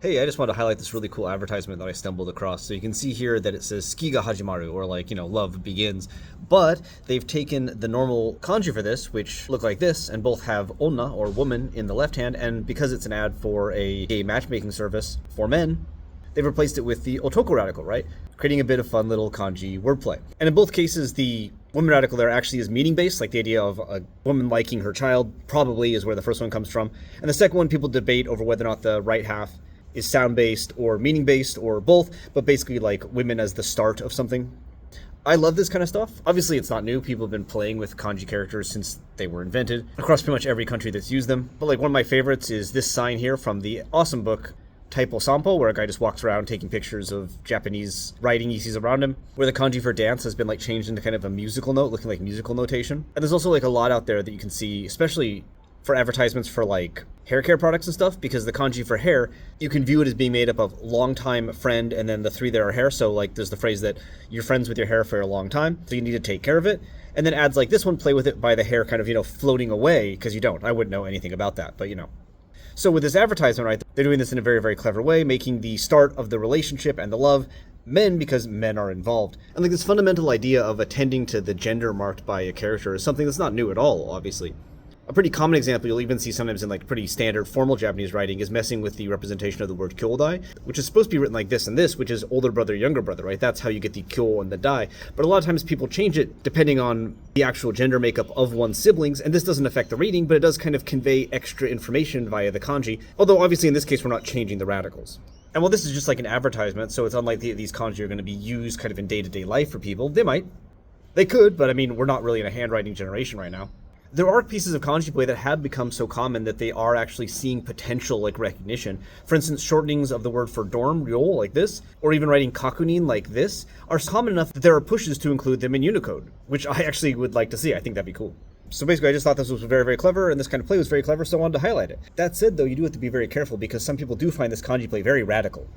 Hey, I just wanted to highlight this really cool advertisement that I stumbled across. So you can see here that it says Suki ga hajimaru, or like, love begins. But they've taken the normal kanji for this, which look like this, and both have onna, or woman, in the left hand, and because it's an ad for a gay matchmaking service for men, they've replaced it with the otoko radical, right? Creating a bit of fun little kanji wordplay. And in both cases, the woman radical there actually is meaning-based, like the idea of a woman liking her child probably is where the first one comes from. And the second one, people debate over whether or not the right half is sound-based or meaning-based or both, but basically like women as the start of something. I love this kind of stuff. Obviously, it's not new. People have been playing with kanji characters since they were invented across pretty much every country that's used them. But like one of my favorites is this sign here from the awesome book Taipo Sampo, where a guy just walks around taking pictures of Japanese writing he sees around him, where the kanji for dance has been like changed into kind of a musical note, looking like musical notation. And there's also like a lot out there that you can see, especially for advertisements for like hair care products and stuff, because the kanji for hair, you can view it as being made up of longtime friend and then the three that are hair. So like there's the phrase that you're friends with your hair for a long time, so you need to take care of it. And then ads like this one play with it by the hair kind of, floating away, because you don't. I wouldn't know anything about that, but So with this advertisement, right, they're doing this in a very, very clever way, making the start of the relationship and the love men because men are involved. And like this fundamental idea of attending to the gender marked by a character is something that's not new at all, obviously. A pretty common example you'll even see sometimes in like pretty standard formal Japanese writing is messing with the representation of the word kyodai, which is supposed to be written like this and this, which is older brother, younger brother, right? That's how you get the kyo and the dai. But a lot of times people change it depending on the actual gender makeup of one's siblings, and this doesn't affect the reading, but it does kind of convey extra information via the kanji, although obviously in this case we're not changing the radicals. And while this is just like an advertisement, so it's unlikely that these kanji are going to be used kind of in day-to-day life for people. They might. They could, but I mean, we're not really in a handwriting generation right now. There are pieces of kanji play that have become so common that they are actually seeing potential like recognition. For instance, shortenings of the word for dorm, ryol, like this, or even writing kakunin like this, are common enough that there are pushes to include them in Unicode, which I actually would like to see. I think that'd be cool. So basically, I just thought this was very, very clever, and this kind of play was very clever, so I wanted to highlight it. That said, though, you do have to be very careful because some people do find this kanji play very radical.